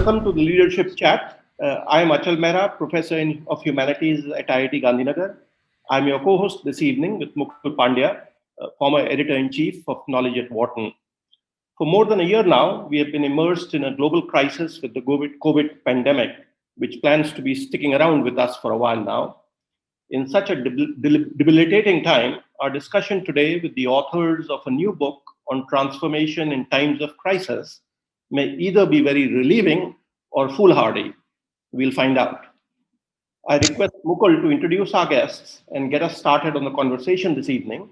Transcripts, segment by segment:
welcome to the Leadership Chat. I am Achal Mehra, Professor of Humanities at IIT Gandhinagar. I'm your co-host this evening with Mukul Pandya, former Editor-in-Chief of Knowledge at Wharton. For more than a year now, we have been immersed in a global crisis with the COVID pandemic, which plans to be sticking around with us for a while now. In such a debilitating time, our discussion today with the authors of a new book on transformation in times of crisis may either be very relieving or foolhardy. We'll find out. I request Mukul to introduce our guests and get us started on the conversation this evening.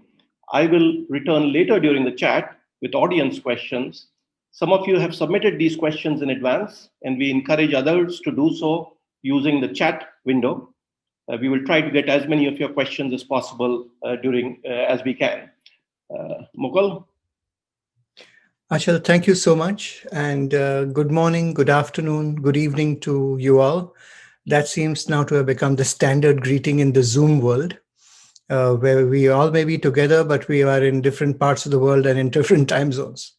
I will return later during the chat with audience questions. Some of you have submitted these questions in advance, and we encourage others to do so using the chat window. We will try to get as many of your questions as possible as we can. Mukul? Achal, thank you so much. And good morning, good afternoon, good evening to you all. That seems now to have become the standard greeting in the Zoom world, where we all may be together, but we are in different parts of the world and in different time zones.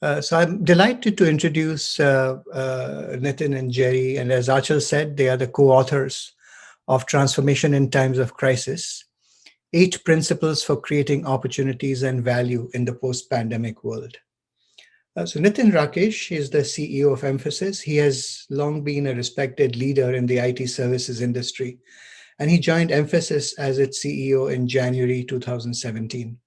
So I'm delighted to introduce Nitin and Jerry. And as Achal said, they are the co-authors of Transformation in Times of Crisis, 8 Principles for Creating Opportunities and Value in the Post-Pandemic World. So Nitin Rakesh is the CEO of Mphasis. He has long been a respected leader in the IT services industry, and he joined Mphasis as its CEO in January 2017.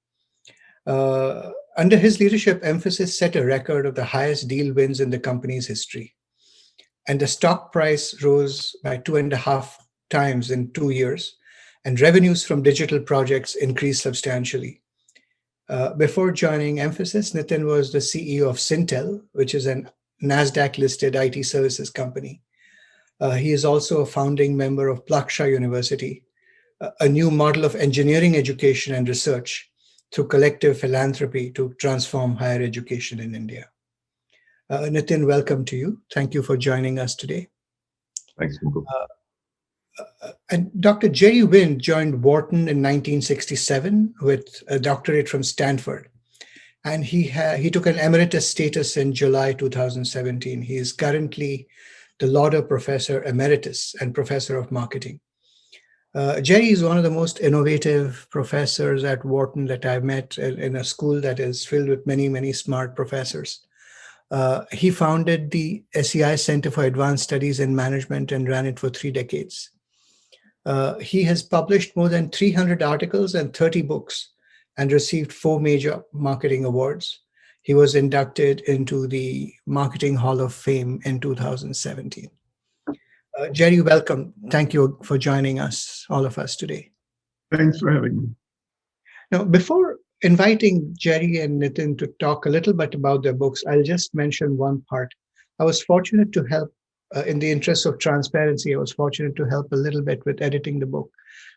Under his leadership, Mphasis set a record of the highest deal wins in the company's history, and the stock price rose by 2.5 times in 2 years, and revenues from digital projects increased substantially. Before joining Mphasis, Nitin was the CEO of Syntel, which is an NASDAQ-listed IT services company. He is also a founding member of Plaksha University, a new model of engineering education and research through collective philanthropy to transform higher education in India. Nitin, welcome to you. Thank you for joining us today. Thanks, Mukul. And Dr. Jerry Wynn joined Wharton in 1967 with a doctorate from Stanford. And he took an Emeritus status in July 2017. He is currently the Lauder Professor Emeritus and Professor of Marketing. Jerry is one of the most innovative professors at Wharton that I've met in a school that is filled with many, many smart professors. He founded the SEI Center for Advanced Studies in Management and ran it for 3 decades. He has published more than 300 articles and 30 books and received 4 major marketing awards. He was inducted into the Marketing Hall of Fame in 2017. Jerry, welcome. Thank you for joining us, all of us today. Thanks for having me. Now, before inviting Jerry and Nitin to talk a little bit about their books, I'll just mention one part. I was fortunate to help, in the interest of transparency, I was fortunate to help a little bit with editing the book.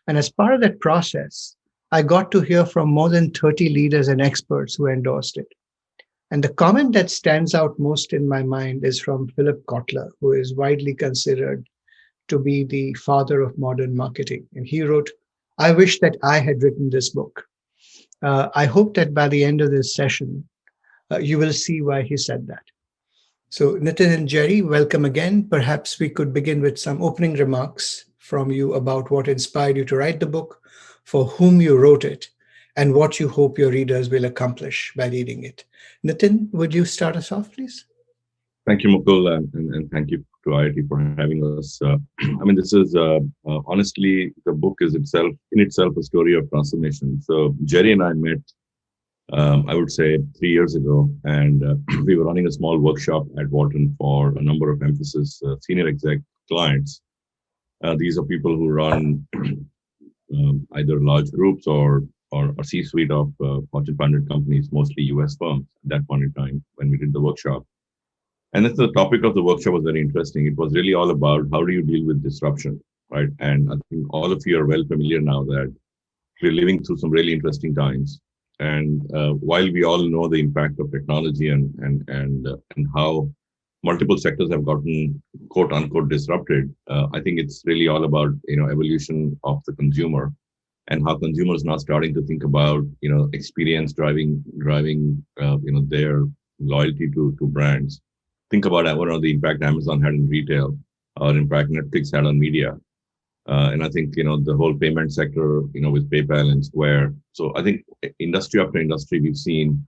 And as part of that process, I got to hear from more than 30 leaders and experts who endorsed it. And the comment that stands out most in my mind is from Philip Kotler, who is widely considered to be the father of modern marketing. And he wrote, "I wish that I had written this book." I hope that by the end of this session, you will see why he said that. So Nitin and Jerry, welcome again. Perhaps we could begin with some opening remarks from you about what inspired you to write the book, for whom you wrote it, and what you hope your readers will accomplish by reading it. Nitin, would you start us off, please? Thank you, Mukul, and thank you to IIT for having us. This is honestly, the book is in itself a story of transformation. So Jerry and I met, I would say, 3 years ago, and we were running a small workshop at Wharton for a number of Mphasis senior exec clients. These are people who run either large groups or C-suite of Fortune 500 companies, mostly US firms at that point in time when we did the workshop. And the topic of the workshop was very interesting. It was really all about how do you deal with disruption, right? And I think all of you are well familiar now that we're living through some really interesting times. And while we all know the impact of technology and how multiple sectors have gotten quote unquote disrupted, I think it's really all about evolution of the consumer and how consumers now starting to think about experience driving their loyalty to brands. think about the impact Amazon had in retail or impact Netflix had on media. And I think, the whole payment sector, with PayPal and Square. So I think industry after industry, we've seen,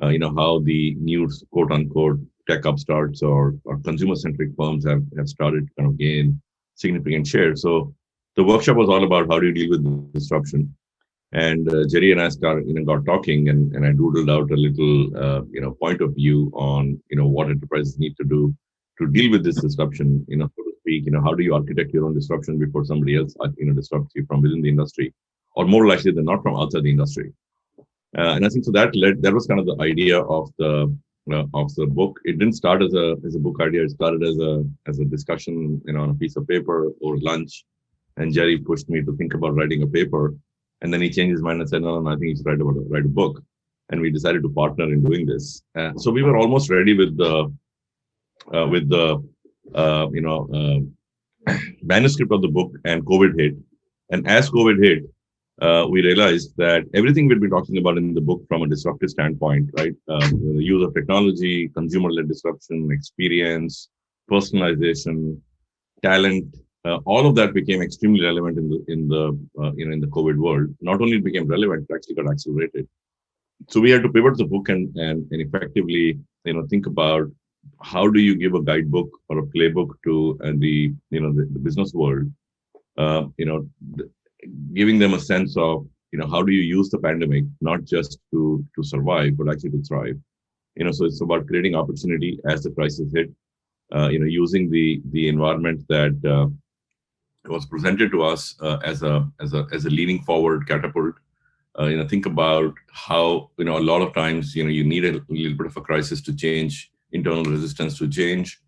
how the new quote unquote tech upstarts or consumer centric firms have started to kind of gain significant share. So the workshop was all about how do you deal with disruption. And Jerry and I got talking, and I doodled out a little, point of view on, what enterprises need to do to deal with this disruption, so to speak. How do you architect your own disruption before somebody else, disrupts you from within the industry, or more likely than not from outside the industry. And I think so that was kind of the idea of the book. It didn't start as a book idea. It started as a discussion, on a piece of paper over lunch. And Jerry pushed me to think about writing a paper. And then he changed his mind and said, no, I think you should write a book. And we decided to partner in doing this. So we were almost ready with the manuscript of the book, and COVID hit. And as COVID hit, we realized that everything we'll be talking about in the book from a disruptive standpoint, right? The use of technology, consumer-led disruption, experience, personalization, talent, all of that became extremely relevant in the COVID world. Not only it became relevant, it actually got accelerated. So we had to pivot the book and effectively, think about how do you give a guidebook or a playbook to the business world, giving them a sense of, how do you use the pandemic, not just to survive, but actually to thrive. So it's about creating opportunity as the crisis hit, using the environment that was presented to us as a leaning forward catapult. Think about how, a lot of times, you need a little bit of a crisis to change, internal resistance to change,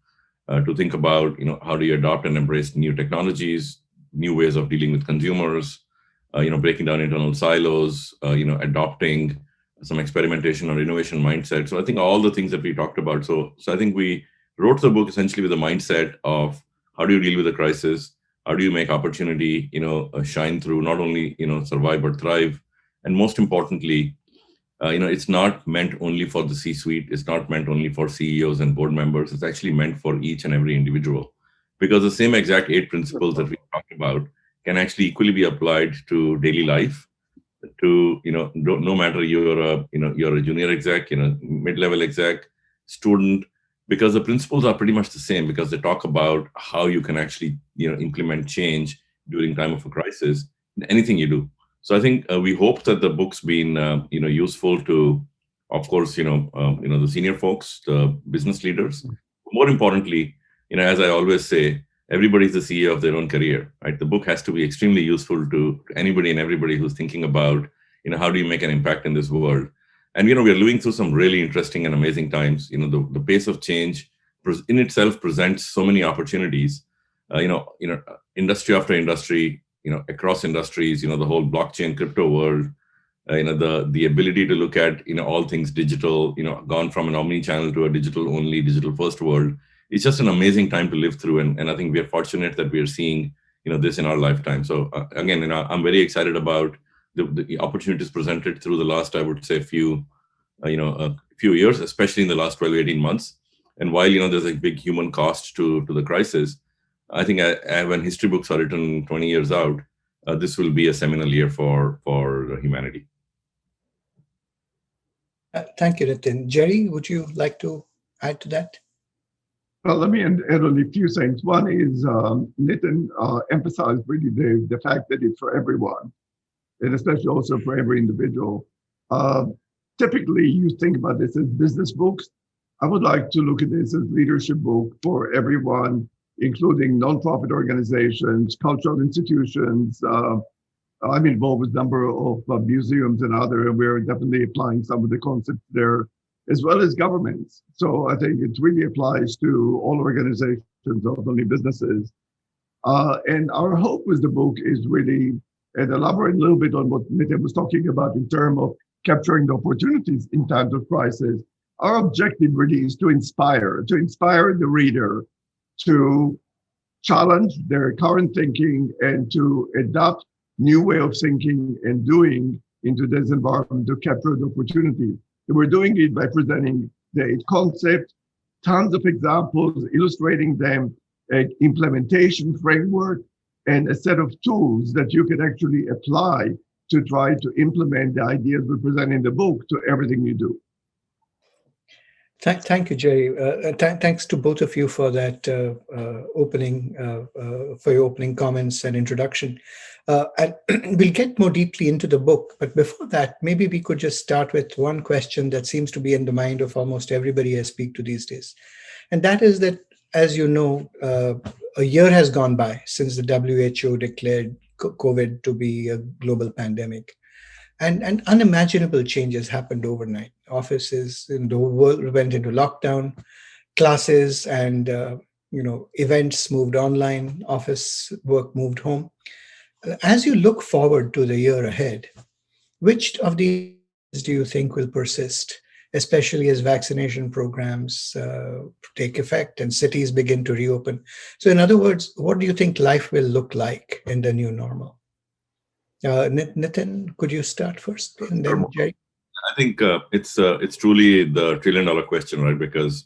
to think about, how do you adopt and embrace new technologies, new ways of dealing with consumers, breaking down internal silos, adopting some experimentation or innovation mindset. So I think all the things that we talked about. So I think we wrote the book essentially with a mindset of how do you deal with the crisis? How do you make opportunity, shine through, not only, survive, but thrive? And most importantly, it's not meant only for the C-suite. It's not meant only for CEOs and board members. It's actually meant for each and every individual, because the same exact 8 principles that we talked about can actually equally be applied to daily life. To no matter you're a junior exec, mid-level exec, student, because the principles are pretty much the same, because they talk about how you can actually implement change during time of a crisis in anything you do. So I think we hope that the book's been useful to, of course, the senior folks, the business leaders. More importantly, as I always say, everybody's the CEO of their own career, right? The book has to be extremely useful to anybody and everybody who's thinking about, how do you make an impact in this world? And, we're living through some really interesting and amazing times. The pace of change in itself presents so many opportunities, industry after industry, across industries, the whole blockchain crypto world, the ability to look at, all things digital, gone from an omni-channel to a digital only, digital first world. It's just an amazing time to live through. And I think we are fortunate that we are seeing, this in our lifetime. So again, I'm very excited about the opportunities presented through the last, I would say, few years, especially in the last 12, 18 months. And while, there's a big human cost to the crisis, I think when history books are written 20 years out, this will be a seminal year for humanity. Thank you, Nitin. Jerry, would you like to add to that? Well, let me add only a few things. One is Nitin emphasized really the fact that it's for everyone, and especially also for every individual. Typically, you think about this as business books. I would like to look at this as leadership book for everyone, including nonprofit organizations, cultural institutions. I'm involved with a number of museums and other, and we're definitely applying some of the concepts there, as well as governments. So I think it really applies to all organizations, not only businesses. And our hope with the book is really, and elaborate a little bit on what Nitin was talking about in terms of capturing the opportunities in times of crisis. Our objective really is to inspire the reader to challenge their current thinking and to adopt new way of thinking and doing into this environment to capture the opportunity. And we're doing it by presenting the 8 concepts, tons of examples illustrating them, an implementation framework, and a set of tools that you can actually apply to try to implement the ideas we present in the book to everything you do. Thank you, Jerry. Thanks to both of you for that for your opening comments and introduction. And we'll get more deeply into the book, but before that, maybe we could just start with one question that seems to be in the mind of almost everybody I speak to these days. And that is that, as you know, a year has gone by since the WHO declared COVID to be a global pandemic. And unimaginable changes happened overnight. Offices in the world went into lockdown, classes and events moved online, office work moved home. As you look forward to the year ahead, which of these do you think will persist, especially as vaccination programs take effect and cities begin to reopen? So in other words, what do you think life will look like in the new normal? Nitin, could you start first, and then Jerry? I think it's truly the trillion-dollar question, right? Because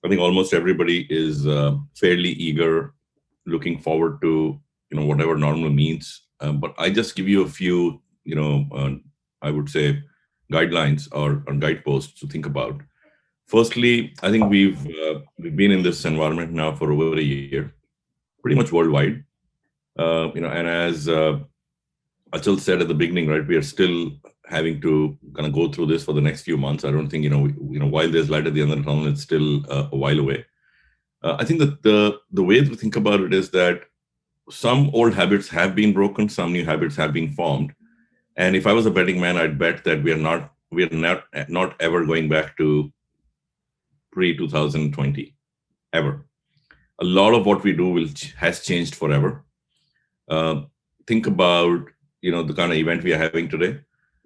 I think almost everybody is fairly eager, looking forward to whatever normal means. But I just give you a few, I would say, guidelines or guideposts to think about. Firstly, I think we've been in this environment now for over a year, pretty much worldwide. And as Achal said at the beginning, right, we are still having to kind of go through this for the next few months. I don't think, while there's light at the end of the tunnel, it's still a while away. I think that the way to think about it is that some old habits have been broken, some new habits have been formed. And if I was a betting man, I'd bet that we are not ever going back to pre-2020, ever. A lot of what we do has changed forever. Think about the kind of event we are having today.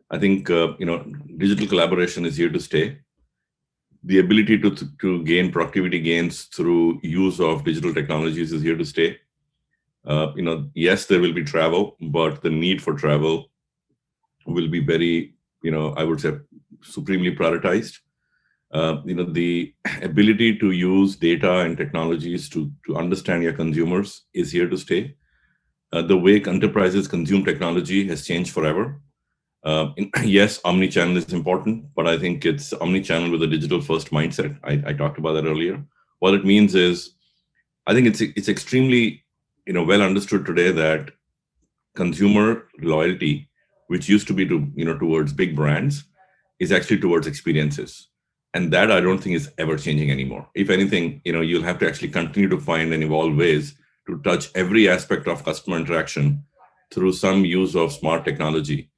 I think digital collaboration is here to stay. The ability to gain productivity gains through use of digital technologies is here to stay. Yes, there will be travel, but the need for travel will be very, I would say, supremely prioritized. The ability to use data and technologies to understand your consumers is here to stay. The way enterprises consume technology has changed forever. Yes, omni-channel is important, but I think it's omni-channel with a digital-first mindset. I talked about that earlier. What it means is, I think it's extremely well understood today that consumer loyalty, which used to be towards big brands, is actually towards experiences. And that I don't think is ever changing anymore. If anything, you'll have to actually continue to find and evolve ways to touch every aspect of customer interaction through some use of smart technology.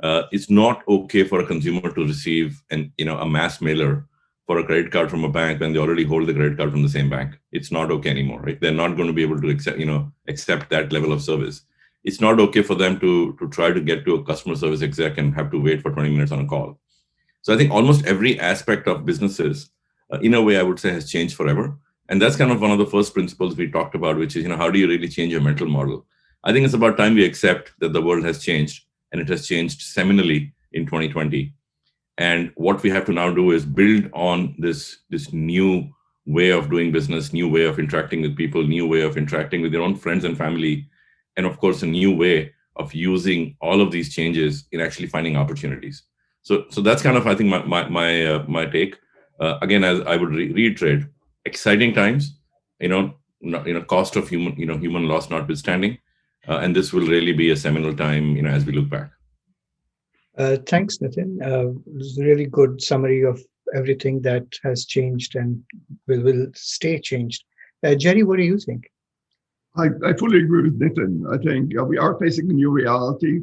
It's not okay for a consumer to receive a mass mailer for a credit card from a bank when they already hold the credit card from the same bank. It's not okay anymore, right? They're not going to be able to accept that level of service. It's not okay for them to try to get to a customer service exec and have to wait for 20 minutes on a call. So I think almost every aspect of businesses, in a way, I would say, has changed forever. And that's kind of one of the first principles we talked about, which is, how do you really change your mental model? I think it's about time we accept that the world has changed, and it has changed seminally in 2020. And what we have to now do is build on this new way of doing business, new way of interacting with people, new way of interacting with your own friends and family, and of course, a new way of using all of these changes in actually finding opportunities. So that's kind of, I think, my take. Again, as I would reiterate, exciting times, cost of human loss notwithstanding, and this will really be a seminal time, as we look back. Thanks, Nitin. It's a really good summary of everything that has changed and will stay changed. Jerry, what do you think? I fully agree with Nitin. I think we are facing a new reality.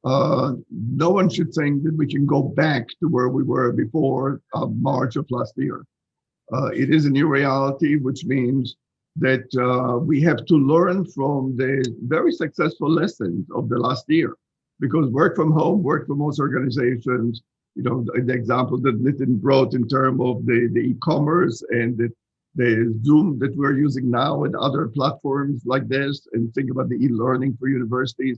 No one should think that we can go back to where we were before March of last year. It is a new reality, which means that we have to learn from the very successful lessons of the last year. Because work from home, work for most organizations, the example that Nitin brought in terms of the e-commerce and the Zoom that we're using now and other platforms like this, and think about the e-learning for universities.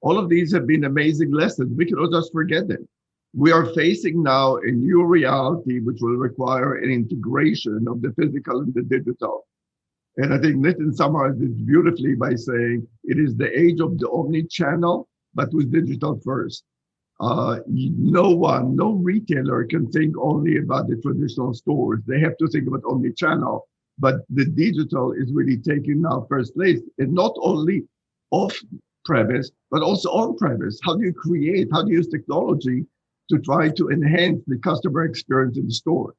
All of these have been amazing lessons. We cannot just forget them. We are facing now a new reality which will require an integration of the physical and the digital. And I think Nitin summarized it beautifully by saying it is the age of the omni-channel, but with digital first. No retailer can think only about the traditional stores. They have to think about omni-channel, but the digital is really taking now first place, and not only off-premise, but also on-premise. How do you use technology to try to enhance the customer experience in the store?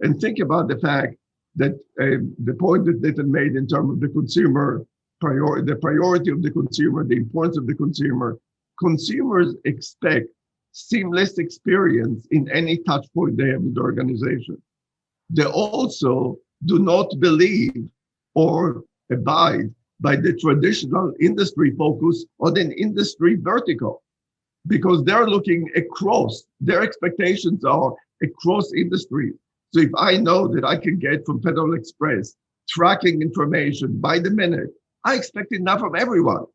And think about the fact that the point that Nitin made in terms of the consumer, the priority of the consumer, the importance of the consumer. Consumers expect seamless experience in any touch point they have with the organization. They also do not believe or abide by the traditional industry focus on an industry vertical, because they're looking across. Their expectations are across industries. So if I know that I can get from Federal Express tracking information by the minute, I expect it now from everyone.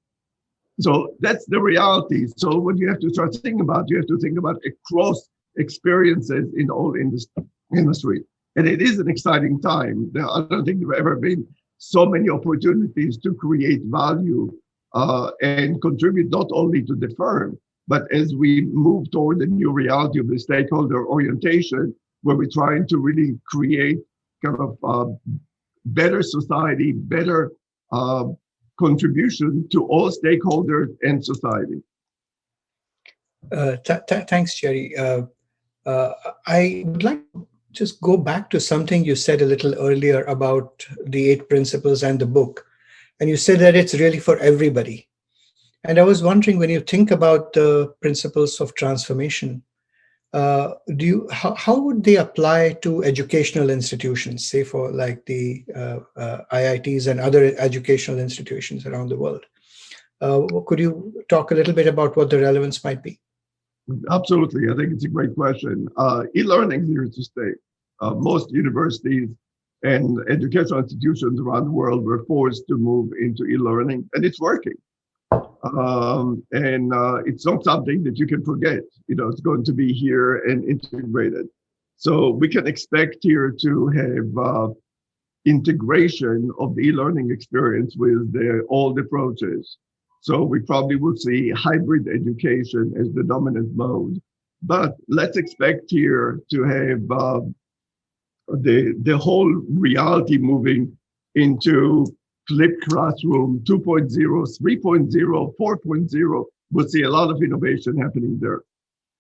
So that's the reality. So what you have to start thinking about, you have to think about across experiences in all industry. And it is an exciting time. I don't think there have ever been so many opportunities to create value and contribute not only to the firm, but as we move toward the new reality of the stakeholder orientation, where we're trying to really create kind of better society, better contribution to all stakeholders and society. Thanks, Jerry. I would like to just go back to something you said a little earlier about the 8 principles and the book. And you said that it's really for everybody. And I was wondering, when you think about the principles of transformation, how would they apply to educational institutions, say for like the IITs and other educational institutions around the world? Could you talk a little bit about what the relevance might be? Absolutely. I think it's a great question. E-learning is here to stay. Most universities and educational institutions around the world were forced to move into e-learning, and it's working. It's not something that you can forget. It's going to be here and integrated. So we can expect here to have integration of the e-learning experience with the old approaches. So we probably will see hybrid education as the dominant mode. But let's expect here to have the whole reality moving into flipped classroom 2.0, 3.0, 4.0. We'll see a lot of innovation happening there.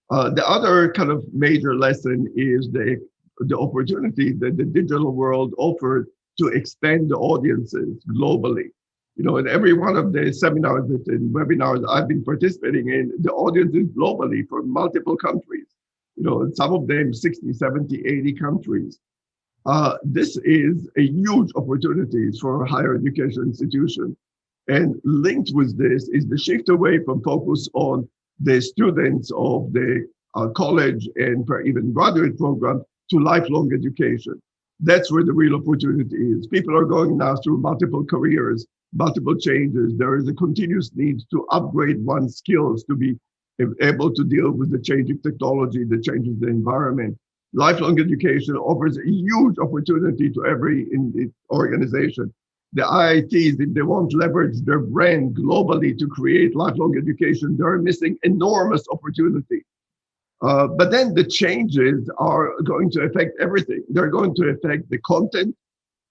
The other kind of major lesson is the opportunity that the digital world offered to expand the audiences globally. In every one of the seminars and webinars I've been participating in, the audience is globally from multiple countries. Some of them 60, 70, 80 countries. This is a huge opportunity for higher education institutions. And linked with this is the shift away from focus on the students of the college and even graduate program to lifelong education. That's where the real opportunity is. People are going now through multiple careers, multiple changes. There is a continuous need to upgrade one's skills to be able to deal with the changing technology, the changes in the environment. Lifelong education offers a huge opportunity to every organization. The IITs, if they won't leverage their brand globally to create lifelong education, they're missing enormous opportunity. But then the changes are going to affect everything. They're going to affect the content.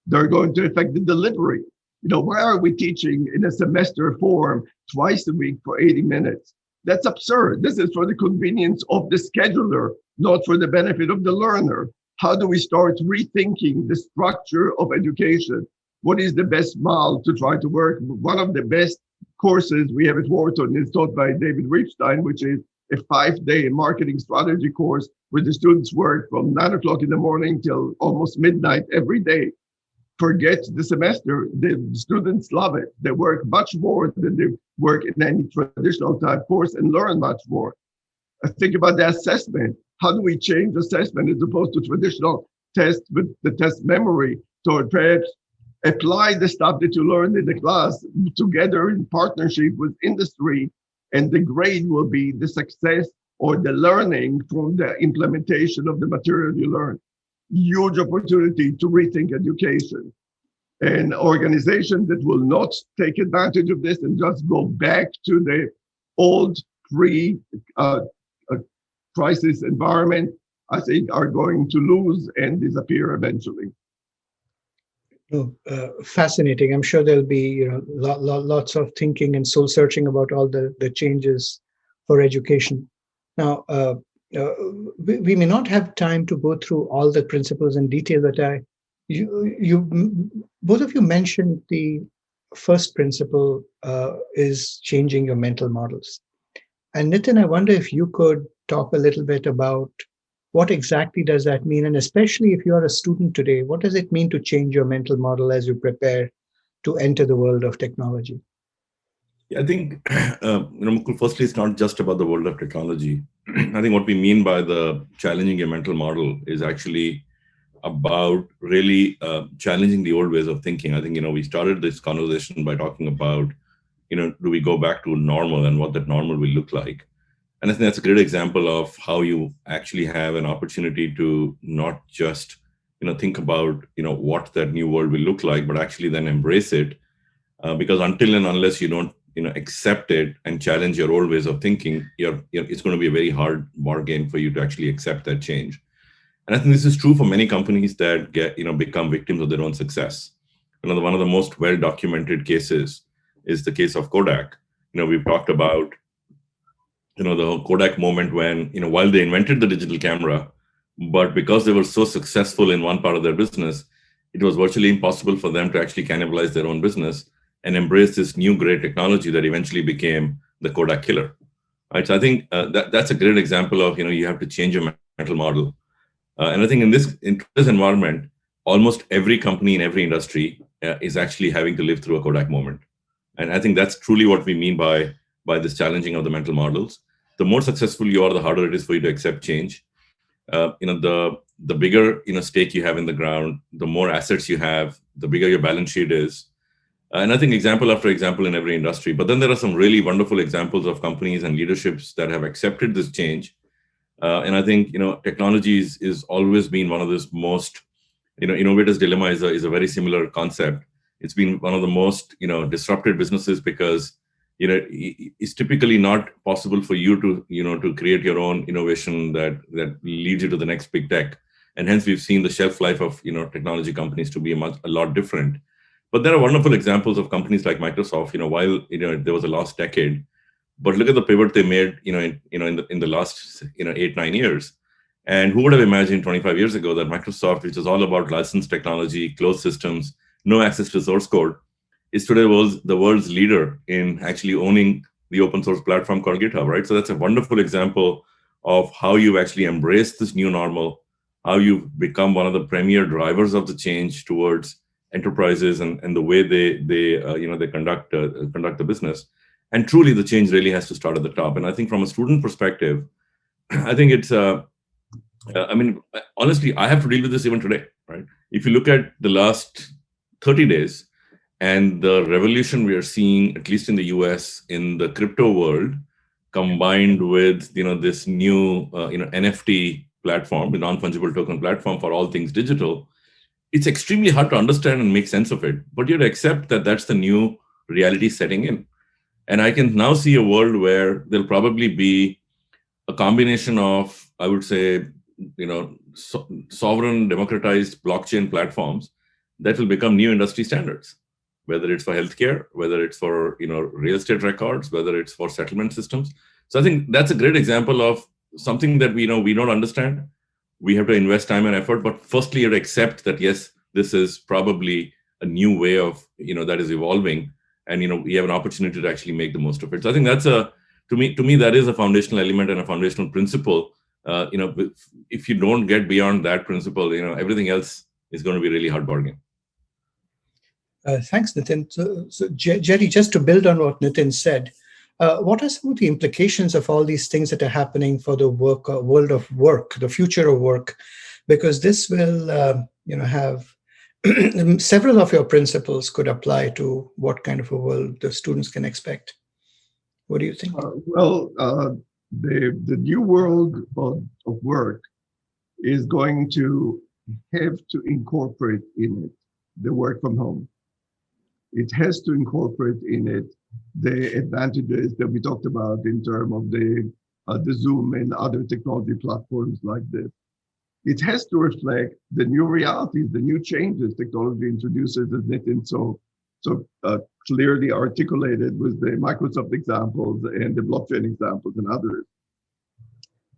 They're going to affect the delivery. Why are we teaching in a semester form twice a week for 80 minutes? That's absurd. This is for the convenience of the scheduler, not for the benefit of the learner. How do we start rethinking the structure of education? What is the best model to try to work? One of the best courses we have at Wharton is taught by David Ripstein, which is a 5-day marketing strategy course where the students work from 9 o'clock in the morning till almost midnight every day. Forget the semester, the students love it. They work much more than they work in any traditional type course and learn much more. Think about the assessment. How do we change assessment as opposed to traditional tests with the test memory to perhaps apply the stuff that you learned in the class together in partnership with industry, and the grade will be the success or the learning from the implementation of the material you learn. Huge opportunity to rethink education. An organization that will not take advantage of this and just go back to the old pre-crisis environment, I think are going to lose and disappear eventually. Oh, fascinating. I'm sure there'll be lots of thinking and soul searching about all the changes for education. Now, we may not have time to go through all the principles in detail, but both of you mentioned the first principle is changing your mental models. And Nitin, I wonder if you could talk a little bit about what exactly does that mean? And especially if you're a student today, what does it mean to change your mental model as you prepare to enter the world of technology? Yeah, I think, Mukul, firstly, it's not just about the world of technology. I think what we mean by the challenging your mental model is actually about really challenging the old ways of thinking. I think, we started this conversation by talking about, do we go back to normal and what that normal will look like? And I think that's a great example of how you actually have an opportunity to not just, think about, what that new world will look like, but actually then embrace it. Because until and unless you don't, accept it and challenge your old ways of thinking, it's going to be a very hard bargain for you to actually accept that change. And I think this is true for many companies that become victims of their own success. One of the most well-documented cases is the case of Kodak. We've talked about the Kodak moment when, while they invented the digital camera, but because they were so successful in one part of their business, it was virtually impossible for them to actually cannibalize their own business and embrace this new great technology that eventually became the Kodak killer. Right? So I think that's a great example of, you have to change your mental model. And I think in this environment, almost every company in every industry is actually having to live through a Kodak moment. And I think that's truly what we mean by this challenging of the mental models. The more successful you are, the harder it is for you to accept change. The bigger stake you have in the ground, the more assets you have, the bigger your balance sheet is. And I think example after example in every industry. But then there are some really wonderful examples of companies and leaderships that have accepted this change. And I think technology is always been one of this most innovators' dilemma is a very similar concept. It's been one of the most disrupted businesses because it's typically not possible for you to to create your own innovation that leads you to the next big tech, and hence we've seen the shelf life of technology companies to be a lot different. But there are wonderful examples of companies like Microsoft. While there was a lost decade, but look at the pivot they made in the last 8-9 years. And who would have imagined 25 years ago that Microsoft, which is all about licensed technology, closed systems, no access to source code, is today the world's leader in actually owning the open source platform called GitHub, right? So that's a wonderful example of how you actually embrace this new normal, how you've become one of the premier drivers of the change towards enterprises and the way they conduct the business. And truly, the change really has to start at the top. And I think from a student perspective, I think it's honestly, I have to deal with this even today, right? If you look at the last 30 days, and the revolution we are seeing, at least in the US, in the crypto world, combined with this new NFT platform, the non-fungible token platform for all things digital, it's extremely hard to understand and make sense of it. But you have to accept that that's the new reality setting in. And I can now see a world where there'll probably be a combination of, I would say, sovereign democratized blockchain platforms that will become new industry standards, whether it's for healthcare, whether it's for real estate records, whether it's for settlement systems. So I think that's a great example of something that we don't understand. We have to invest time and effort, but firstly, you have to accept that yes, this is probably a new way of that is evolving, and we have an opportunity to actually make the most of it. So I think that's to me that is a foundational element and a foundational principle. If you don't get beyond that principle, everything else is going to be really hard bargain. Thanks, Nitin. So Jerry, just to build on what Nitin said, what are some of the implications of all these things that are happening for the world of work, the future of work? Because this will, have several of your principles could apply to what kind of a world the students can expect. What do you think? the new world of work is going to have to incorporate in it the work from home. It has to incorporate in it the advantages that we talked about in terms of the Zoom and other technology platforms like this. It has to reflect the new realities, the new changes technology introduces, as Nitin so clearly articulated with the Microsoft examples and the blockchain examples and others.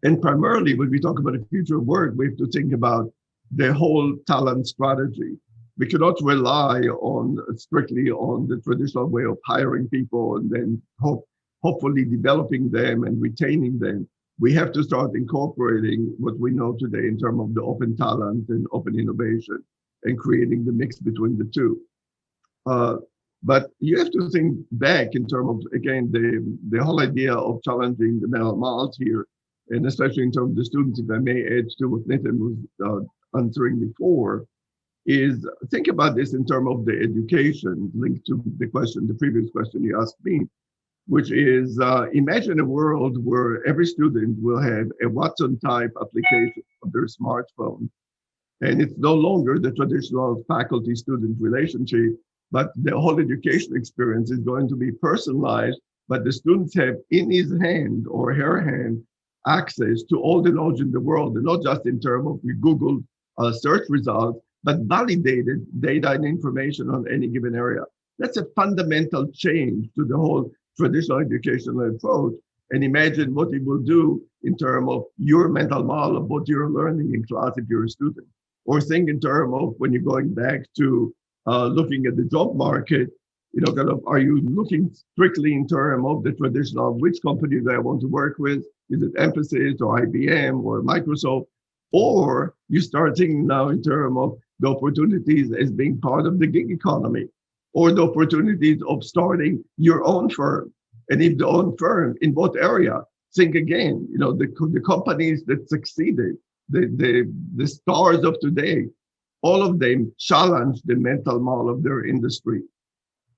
And primarily, when we talk about the future of work, we have to think about the whole talent strategy. We cannot rely strictly on the traditional way of hiring people and then hopefully developing them and retaining them. We have to start incorporating what we know today in terms of the open talent and open innovation and creating the mix between the two. But you have to think back in terms of, again, the whole idea of challenging the mental models here, and especially in terms of the students, if I may add to what Nitin was answering before, is think about this in terms of the education linked to the previous question you asked me, which is imagine a world where every student will have a Watson type application on their smartphone. And it's no longer the traditional faculty student relationship, but the whole education experience is going to be personalized, but the students have in his hand or her hand access to all the knowledge in the world, and not just in terms of Google search results, but validated data and information on any given area. That's a fundamental change to the whole traditional educational approach. And imagine what it will do in terms of your mental model of what you're learning in class if you're a student. Or think in terms of when you're going back to looking at the job market, are you looking strictly in terms of the traditional, which company do I want to work with? Is it Mphasis or IBM or Microsoft? Or you start thinking now in terms of the opportunities as being part of the gig economy, or the opportunities of starting your own firm. And if the own firm, in what area? Think again, the companies that succeeded, the stars of today, all of them challenge the mental model of their industry.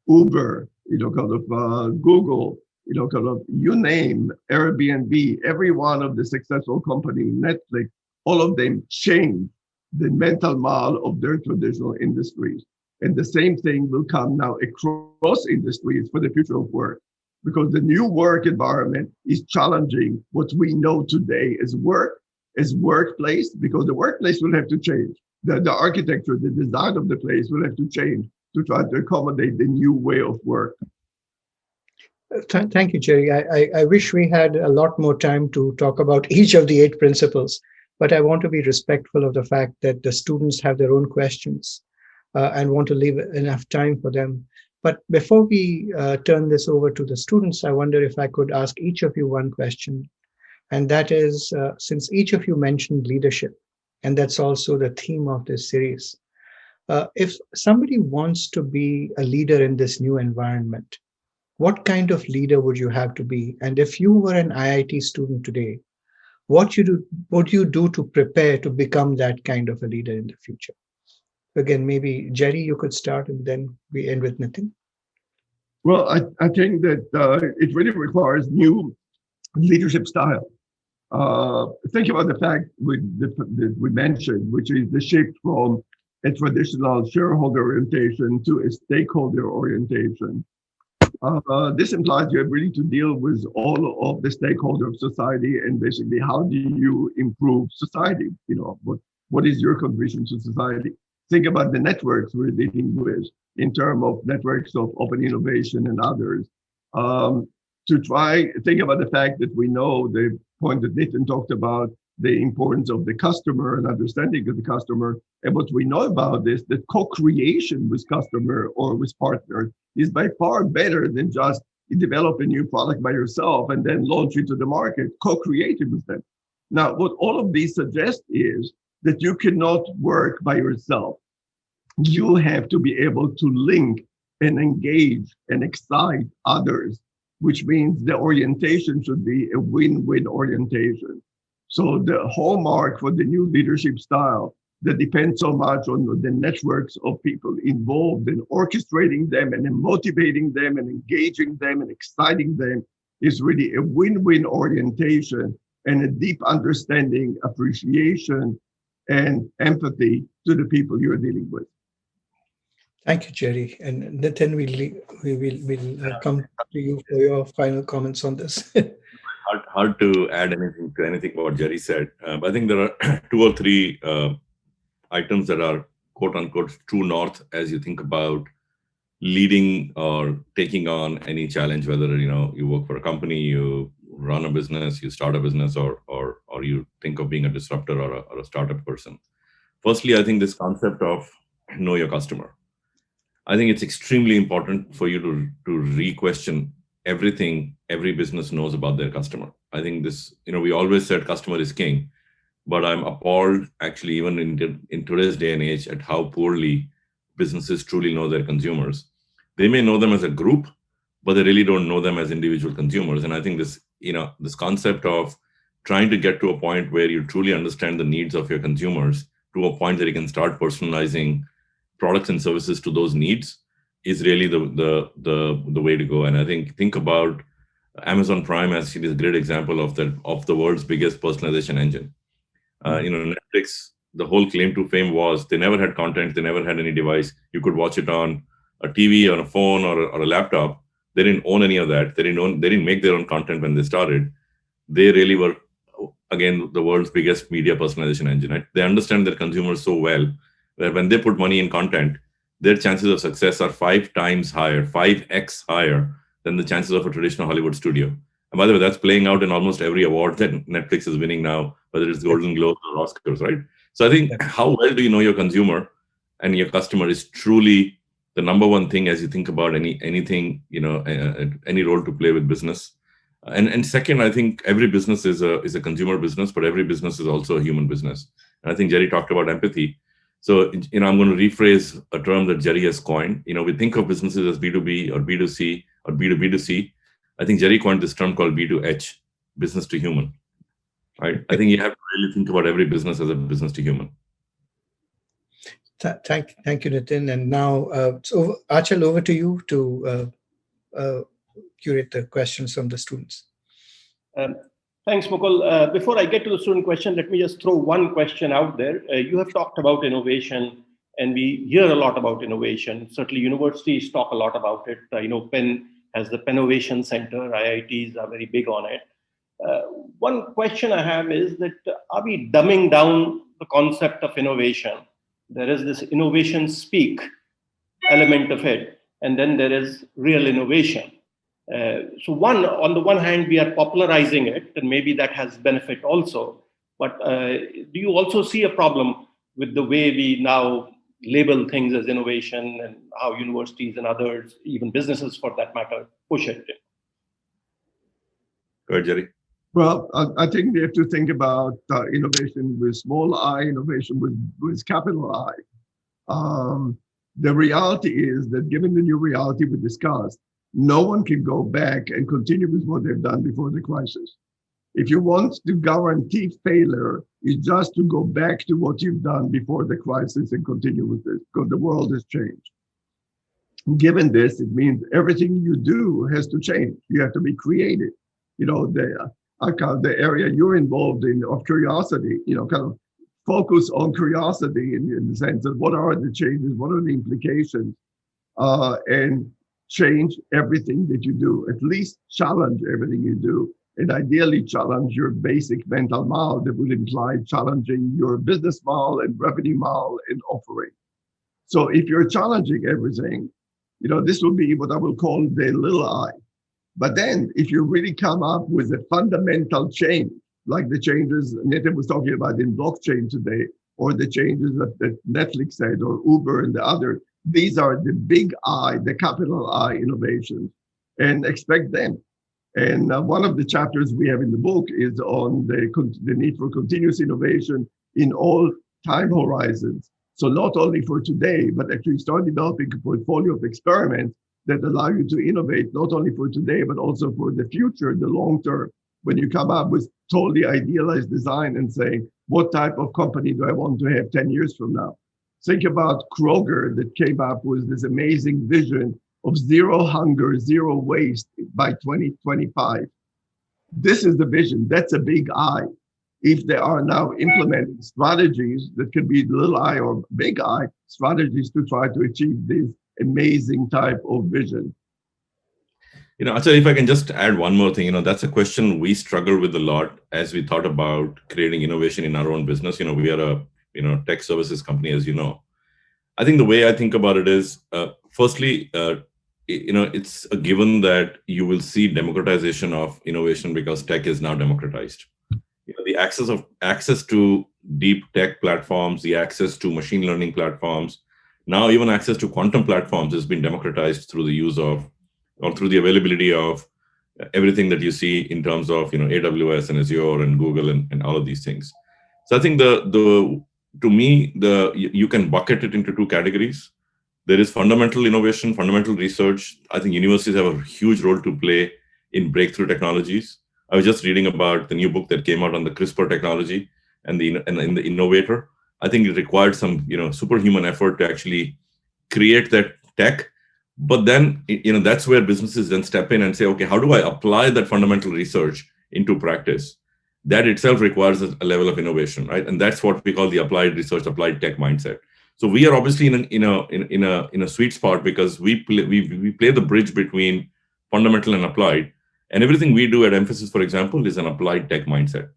Uber, Google, you name, Airbnb, every one of the successful companies, Netflix, all of them change the mental model of their traditional industries. And the same thing will come now across industries for the future of work, because the new work environment is challenging what we know today as work, as workplace, because the workplace will have to change. The architecture, the design of the place will have to change to try to accommodate the new way of work. Thank you, Jerry. I wish we had a lot more time to talk about each of the 8 principles, but I want to be respectful of the fact that the students have their own questions and want to leave enough time for them. But before we turn this over to the students, I wonder if I could ask each of you one question. And that is, since each of you mentioned leadership, and that's also the theme of this series, if somebody wants to be a leader in this new environment, what kind of leader would you have to be? And if you were an IIT student today, what would you do to prepare to become that kind of a leader in the future? Again, maybe Jerry, you could start, and then we end with Nitin. Well, I think that it really requires new leadership style. Think about the fact that we mentioned, which is the shift from a traditional shareholder orientation to a stakeholder orientation. This implies you have really to deal with all of the stakeholders of society, and basically how do you improve society? What is your contribution to society? Think about the networks we're dealing with in terms of networks of open innovation and others. Think about the fact that we know the point that Nitin talked about, the importance of the customer and understanding of the customer. And what we know about this, that co-creation with customer or with partners is by far better than just develop a new product by yourself and then launch it to the market, co-creating with them. Now, what all of these suggest is that you cannot work by yourself. You have to be able to link and engage and excite others, which means the orientation should be a win-win orientation. So the hallmark for the new leadership style that depends so much on the networks of people involved in orchestrating them and in motivating them and engaging them and exciting them It's really a win-win orientation and a deep understanding, appreciation, and empathy to the people you're dealing with. Thank you, Jerry. And Nitin, we'll come to you for your final comments on this. Hard to add anything to anything what Jerry said. But I think there are two or three items that are quote unquote true north as you think about leading or taking on any challenge, whether you work for a company, you run a business, you start a business, or you think of being a disruptor or a startup person. Firstly, I think this concept of know your customer. I think it's extremely important for you to re-question everything every business knows about their customer. I think this, we always said customer is king, but I'm appalled actually even in today's day and age at how poorly businesses truly know their consumers. They may know them as a group, but they really don't know them as individual consumers. And I think this concept of trying to get to a point where you truly understand the needs of your consumers to a point that you can start personalizing products and services to those needs is really the way to go. And I think about Amazon Prime as a great example of the world's biggest personalization engine. Netflix, the whole claim to fame was they never had content, they never had any device. You could watch it on a TV, on a phone, or a laptop. They didn't own any of that. They didn't make their own content when they started. They really were, again, the world's biggest media personalization engine. Right? They understand their consumers so well that when they put money in content, their chances of success are 5x higher than the chances of a traditional Hollywood studio. And by the way, that's playing out in almost every award that Netflix is winning now, whether it's Golden Globes or Oscars, right? So I think how well do you know your consumer and your customer is truly the number one thing as you think about anything, any role to play with business. And second, I think every business is a consumer business, but every business is also a human business. And I think Jerry talked about empathy. So, I'm going to rephrase a term that Jerry has coined. We think of businesses as B2B or B2C or B2B2C. I think Jerry coined this term called B2H, business to human. Right? I think you have to really think about every business as a business to human. Thank you, Nitin. And now, so Achal, over to you to curate the questions from the students. Thanks, Mukul. Before I get to the student question, let me just throw one question out there. You have talked about innovation, and we hear a lot about innovation. Certainly, universities talk a lot about it. Penn has the Pennovation Center. IITs are very big on it. One question I have is that are we dumbing down the concept of innovation? There is this innovation speak element of it, and then there is real innovation. So on the one hand, we are popularizing it, and maybe that has benefit also. But do you also see a problem with the way we now label things as innovation and how universities and others, even businesses for that matter, push it? Go ahead, Jerry. Well, I think we have to think about innovation with small I, innovation with capital I. The reality is that given the new reality we discussed, no one can go back and continue with what they've done before the crisis. If you want to guarantee failure, it's just to go back to what you've done before the crisis and continue with this, because the world has changed. Given this, it means everything you do has to change. You have to be creative. The area you're involved in of curiosity, kind of focus on curiosity in the sense of what are the changes, what are the implications, and change everything that you do, at least challenge everything you do, and ideally challenge your basic mental model that would imply challenging your business model and revenue model and offering. So if you're challenging everything, this will be what I will call the little I. But then if you really come up with a fundamental change, like the changes Nitin was talking about in blockchain today, or the changes that Netflix said, or Uber and the other, these are the big I, the capital I innovations, and expect them. And one of the chapters we have in the book is on the need for continuous innovation in all time horizons. So not only for today, but actually start developing a portfolio of experiments that allow you to innovate, not only for today, but also for the future, the long term, when you come up with totally idealized design and saying, what type of company do I want to have 10 years from now? Think about Kroger that came up with this amazing vision of zero hunger, zero waste by 2025. This is the vision. That's a big I. If they are now implementing strategies that could be little I or big I, strategies to try to achieve this amazing type of vision. Actually, if I can just add one more thing, that's a question we struggled with a lot as we thought about creating innovation in our own business. We are a, tech services company, as you know. I think the way I think about it is, firstly, it's a given that you will see democratization of innovation because tech is now democratized. The access to deep tech platforms, the access to machine learning platforms, now even access to quantum platforms has been democratized through the use of, or through the availability of everything that you see in terms of AWS and Azure and Google and all of these things. So I think to me, you can bucket it into two categories. There is fundamental innovation, fundamental research. I think universities have a huge role to play in breakthrough technologies. I was just reading about the new book that came out on the CRISPR technology and the innovator. I think it required some superhuman effort to actually create that tech. But then that's where businesses then step in and say, okay, how do I apply that fundamental research into practice? That itself requires a level of innovation, right? And that's what we call the applied research, applied tech mindset. So we are obviously in a sweet spot because we play the bridge between fundamental and applied. And everything we do at Mphasis, for example, is an applied tech mindset.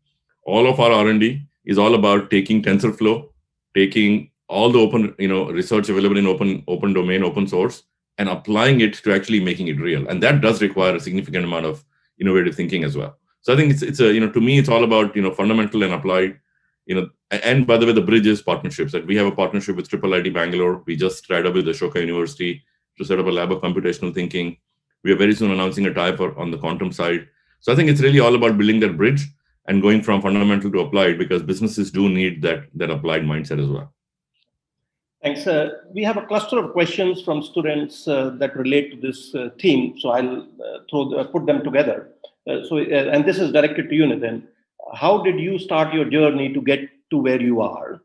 All of our R&D is all about taking TensorFlow, taking all the open research available in open domain, open source, and applying it to actually making it real. And that does require a significant amount of innovative thinking as well. So I think it's a to me, it's all about fundamental and applied. And by the way, the bridge is partnerships. That we have a partnership with IIIT Bangalore. We just tied up with Ashoka University to set up a lab of computational thinking. We are very soon announcing a tie on the quantum side. So I think it's really all about building that bridge and going from fundamental to applied, because businesses do need that applied mindset as well. Thanks. We have a cluster of questions from students that relate to this theme. So I'll put them together. And this is directed to you, Nitin. How did you start your journey to get to where you are?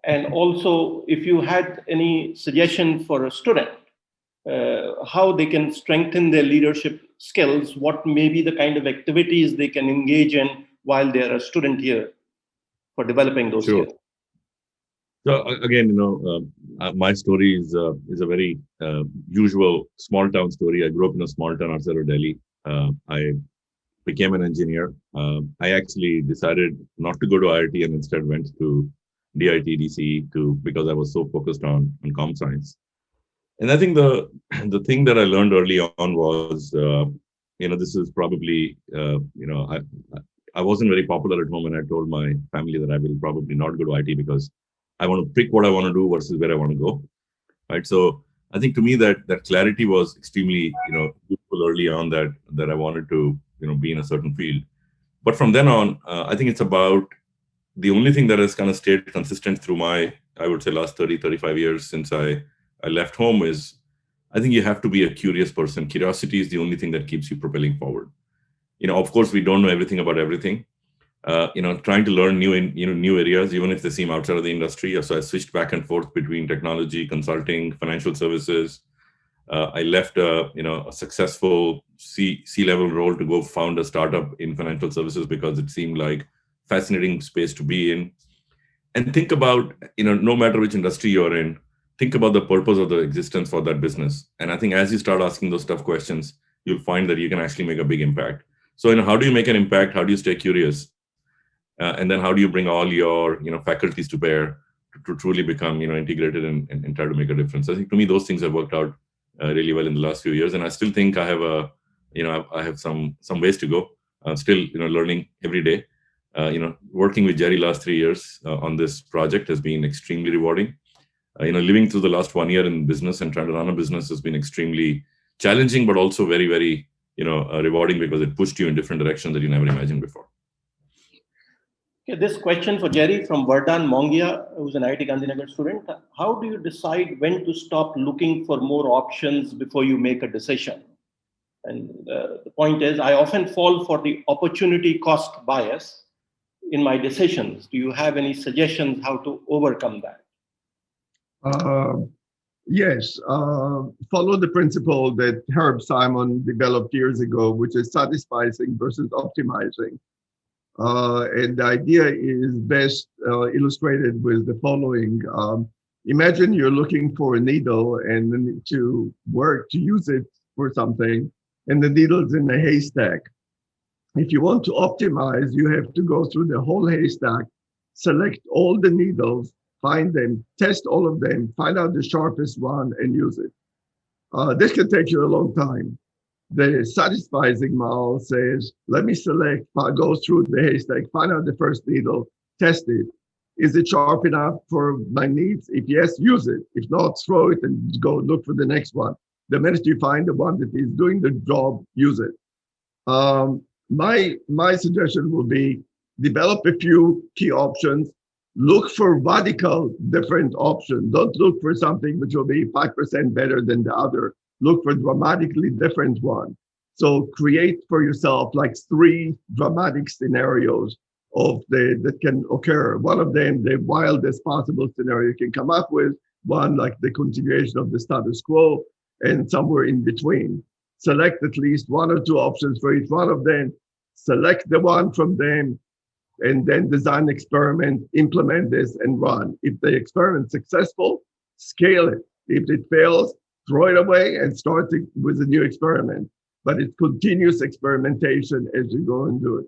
And also, if you had any suggestion for a student, how they can strengthen their leadership skills, what may be the kind of activities they can engage in while they're a student here for developing those skills? So again, my story is a very usual small town story. I grew up in a small town outside of Delhi. I became an engineer. I actually decided not to go to IIT and instead went to DIT, because I was so focused on comm science. And I think the thing that I learned early on was, this is probably, I wasn't very popular at home, and I told my family that I will probably not go to IT because I want to pick what I want to do versus where I want to go, right? So I think to me that clarity was extremely, useful early on, that I wanted to, be in a certain field. But from then on, I think it's about the only thing that has kind of stayed consistent through my, I would say, last 30, 35 years since I left home is, I think you have to be a curious person. Curiosity is the only thing that keeps you propelling forward. Of course, we don't know everything about everything. Trying to learn new areas, even if they seem outside of the industry. So I switched back and forth between technology, consulting, financial services. I left a successful C-level role to go found a startup in financial services because it seemed like fascinating space to be in. And think about, no matter which industry you're in, think about the purpose of the existence for that business. And I think as you start asking those tough questions, you'll find that you can actually make a big impact. So, how do you make an impact? How do you stay curious? And then how do you bring all your, faculties to bear to truly become, integrated and try to make a difference? I think to me, those things have worked out really well in the last few years. And I still think I have I have some ways to go. Still, learning every day. Working with Jerry last 3 years on this project has been extremely rewarding. Living through the last 1 year in business and trying to run a business has been extremely challenging, but also very, very, rewarding because it pushed you in different directions that you never imagined before. Okay, this question for Jerry from Vardhan Mongia, who's an IIT Gandhinagar student. How do you decide when to stop looking for more options before you make a decision? And the point is, I often fall for the opportunity cost bias in my decisions. Do you have any suggestions how to overcome that? Yes, follow the principle that Herb Simon developed years ago, which is satisficing versus optimizing. And the idea is best illustrated with the following. Imagine you're looking for a needle and then to work to use it for something, and the needle's in a haystack. If you want to optimize, you have to go through the whole haystack, select all the needles, find them, test all of them, find out the sharpest one, and use it. This can take you a long time. The satisficing model says, let me select, go through the haystack, find out the first needle, test it. Is it sharp enough for my needs? If yes, use it. If not, throw it and go look for the next one. The minute you find the one that is doing the job, use it. My suggestion will be develop a few key options. Look for radical different options. Don't look for something which will be 5% better than the other. Look for dramatically different one. So create for yourself like 3 dramatic scenarios of that can occur. One of them, the wildest possible scenario you can come up with. One like the continuation of the status quo, and somewhere in between. Select at least 1 or 2 options for each one of them. Select the one from them, and then design experiment, implement this, and run. If the experiment is successful, scale it. If it fails, throw it away and start with a new experiment. But it's continuous experimentation as you go and do it.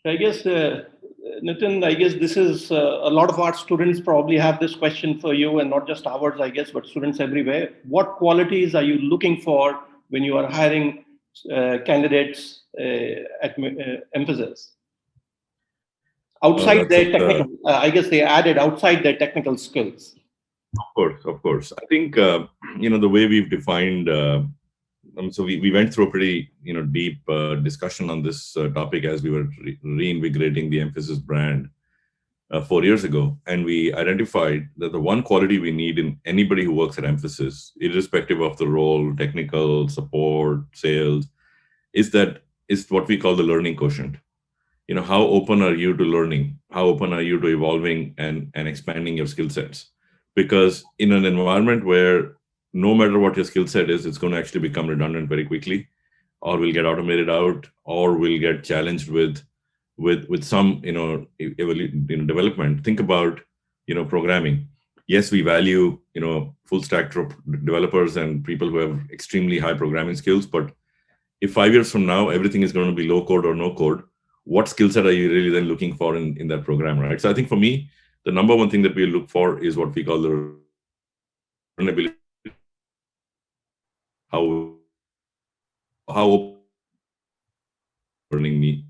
I guess, Nitin, I guess this is a lot of our students probably have this question for you, and not just ours, I guess, but students everywhere. What qualities are you looking for when you are hiring candidates at Mphasis? Outside their technical, I guess they added outside their technical skills. Of course. I think, the way we've defined, so we went through a pretty, deep discussion on this topic as we were reinvigorating the Mphasis brand 4 years ago. And we identified that the one quality we need in anybody who works at Mphasis, irrespective of the role, technical, support, sales, is what we call the learning quotient. How open are you to learning? How open are you to evolving and expanding your skill sets? Because in an environment where no matter what your skill set is, it's going to actually become redundant very quickly, or will get automated out, or will get challenged with some development. Think about programming. Yes, we value full stack developers and people who have extremely high programming skills, but if 5 years from now everything is going to be low code or no code, what skill set are you really then looking for in that program, right? So I think for me, the number one thing that we look for is what we call the learnability. How learning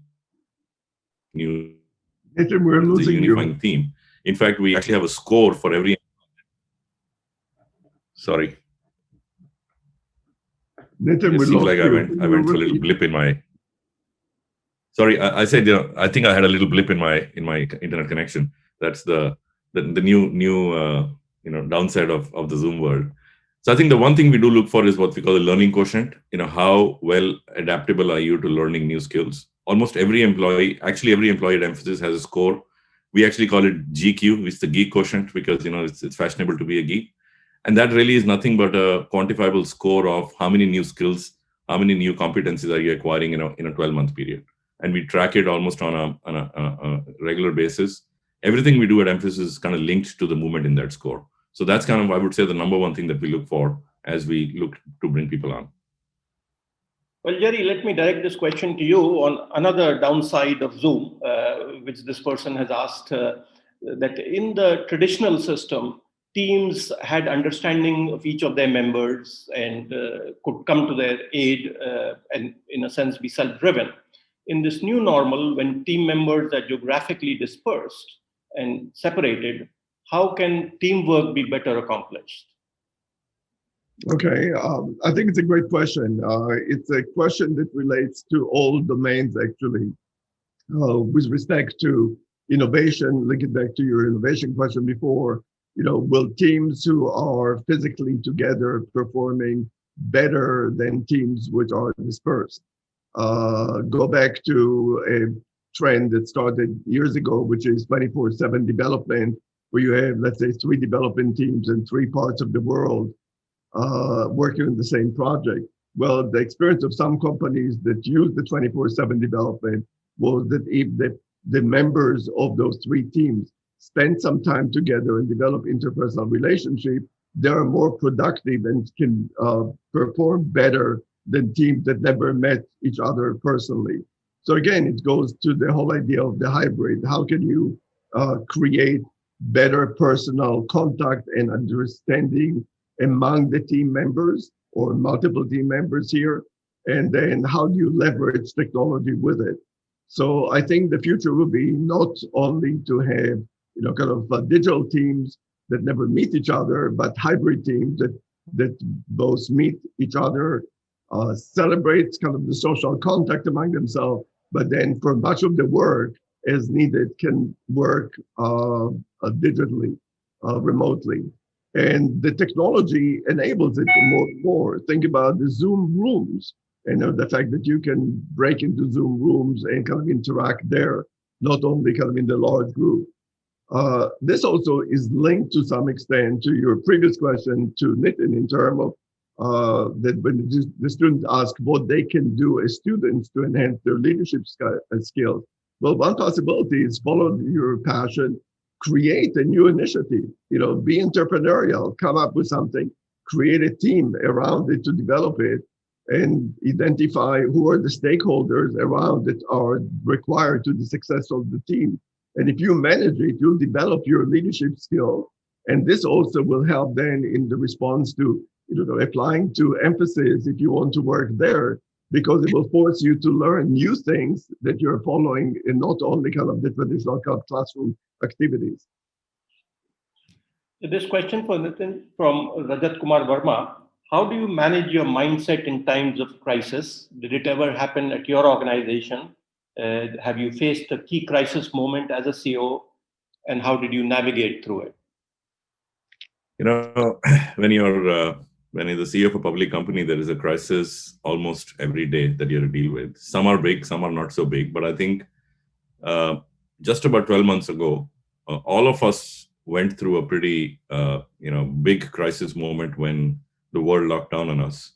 new Nitin, we're losing unifying you. theme. In fact, we actually have a score for every. Sorry. Nitin, It seems like I went through a little blip in my. Sorry, I said I think I had a little blip in my internet connection. That's the new downside of the Zoom world. So I think the one thing we do look for is what we call the learning quotient. How well adaptable are you to learning new skills? Almost every employee at Mphasis has a score. We actually call it GQ, which is the geek quotient, because it's fashionable to be a geek. And that really is nothing but a quantifiable score of how many new skills, how many new competencies are you acquiring in a 12-month period. And we track it almost on a regular basis. Everything we do at Mphasis is kind of linked to the movement in that score. So that's kind of, I would say, the number one thing that we look for as we look to bring people on. Well, Jerry, let me direct this question to you on another downside of Zoom, which this person has asked, that in the traditional system, teams had understanding of each of their members and could come to their aid and, in a sense, be self-driven. In this new normal, when team members are geographically dispersed and separated, how can teamwork be better accomplished? Okay, I think it's a great question. It's a question that relates to all domains, actually, with respect to innovation. Link it back to your innovation question before. Will teams who are physically together performing better than teams which are dispersed? Go back to a trend that started years ago, which is 24/7 development. where you have, let's say, 3 development teams in 3 parts of the world working on the same project. Well, the experience of some companies that use the 24/7 development was that if the members of those 3 teams spend some time together and develop interpersonal relationship, they are more productive and can perform better than teams that never met each other personally. So again, it goes to the whole idea of the hybrid. How can you create better personal contact and understanding among the team members or multiple team members here? And then how do you leverage technology with it? So I think the future will be not only to have, kind of digital teams that never meet each other, but hybrid teams that both meet each other, celebrate kind of the social contact among themselves, but then for much of the work as needed can work digitally, remotely. And the technology enables it more and more. Think about the Zoom rooms, the fact that you can break into Zoom rooms and kind of interact there, not only kind of in the large group. This also is linked to some extent to your previous question to Nitin in terms of that when the students ask what they can do as students to enhance their leadership skills. Well, one possibility is follow your passion, create a new initiative, be entrepreneurial, come up with something, create a team around it to develop it, and identify who are the stakeholders around that are required to the success of the team. And if you manage it, you'll develop your leadership skill. And this also will help then in the response to, applying to Mphasis if you want to work there, because it will force you to learn new things that you're following and not only kind of the traditional kind of classroom activities. This question for Nitin from Rajat Kumar Verma. How do you manage your mindset in times of crisis? Did it ever happen at your organization? Have you faced a key crisis moment as a CEO, and how did you navigate through it? When you're the CEO of a public company, there is a crisis almost every day that you have to deal with. Some are big, some are not so big. But I think just about 12 months ago, all of us went through a pretty big crisis moment when the world locked down on us.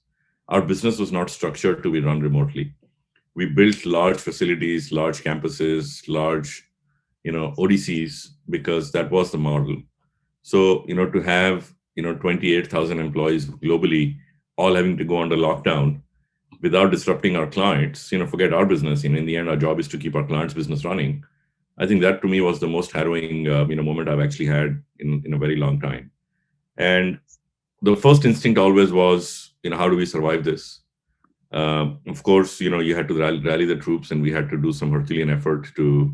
Our business was not structured to be run remotely. We built large facilities, large campuses, large ODCs, because that was the model. So to have 28,000 employees globally all having to go under lockdown without disrupting our clients, forget our business. In the end, our job is to keep our clients' business running. I think that to me was the most harrowing moment I've actually had in a very long time. And the first instinct always was, how do we survive this? Of course, you had to rally the troops, and we had to do some Herculean effort to.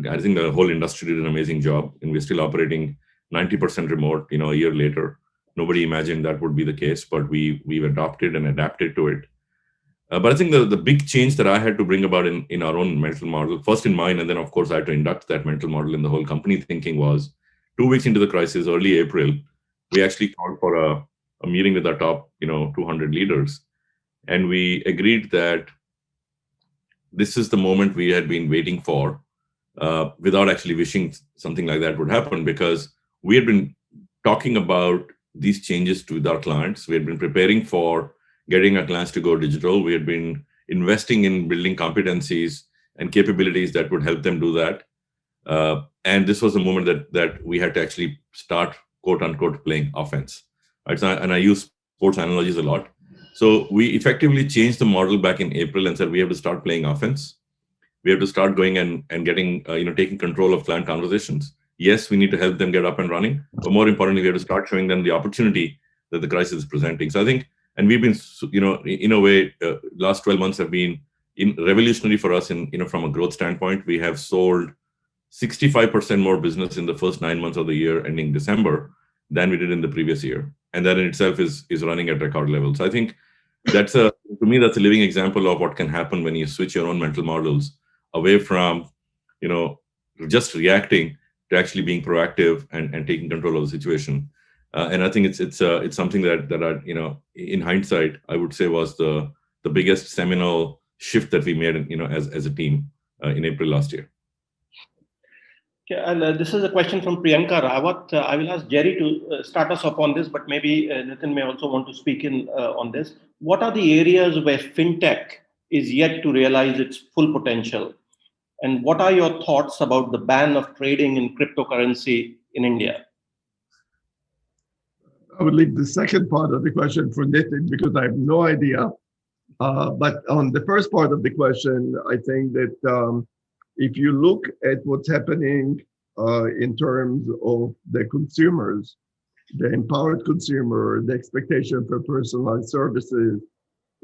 I think the whole industry did an amazing job, and we're still operating 90% remote. A year later, nobody imagined that would be the case, but we've adopted and adapted to it. But I think the big change that I had to bring about in our own mental model, first in mine, and then of course I had to induct that mental model in the whole company thinking, was 2 weeks into the crisis, early April, we actually called for a meeting with our top 200 leaders, and we agreed that this is the moment we had been waiting for, without actually wishing something like that would happen, because we had been talking about these changes with our clients. We had been preparing for getting our clients to go digital. We had been investing in building competencies and capabilities that would help them do that. And this was the moment that we had to actually start, quote unquote, playing offense. Right? And I use sports analogies a lot. So we effectively changed the model back in April and said we have to start playing offense. We have to start going and getting, taking control of client conversations. Yes, we need to help them get up and running, but more importantly, we have to start showing them the opportunity that the crisis is presenting. So I think, and we've been, in a way, last 12 months have been revolutionary for us from a growth standpoint. We have sold 65% more business in the first 9 months of the year ending December than we did in the previous year. And that in itself is running at record levels. So I think to me, that's a living example of what can happen when you switch your own mental models away from, just reacting to actually being proactive and taking control of the situation. And I think it's something that in hindsight, I would say was the biggest seminal shift that we made, as a team in April last year. Okay, and this is a question from Priyanka Rawat. I will ask Jerry to start us off on this, but maybe Nitin may also want to speak in on this. What are the areas where fintech is yet to realize its full potential? And what are your thoughts about the ban of trading in cryptocurrency in India? I would leave the second part of the question for Nitin because I have no idea. But on the first part of the question, I think that if you look at what's happening in terms of the consumers, the empowered consumer, the expectation for personalized services,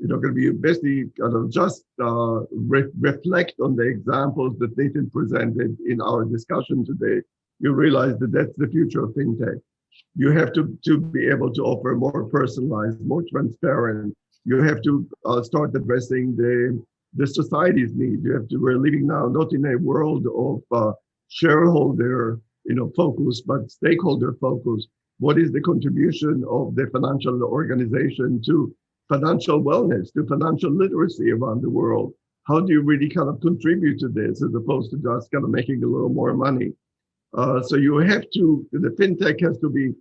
going to be basically kind of just reflect on the examples that Nathan presented in our discussion today, you realize that that's the future of fintech. You have to be able to offer more personalized, more transparent. You have to start addressing the society's needs. We're living now not in a world of shareholder, focus, but stakeholder focus. What is the contribution of the financial organization to financial wellness, to financial literacy around the world? How do you really kind of contribute to this as opposed to just kind of making a little more money? So you have to, the fintech has to be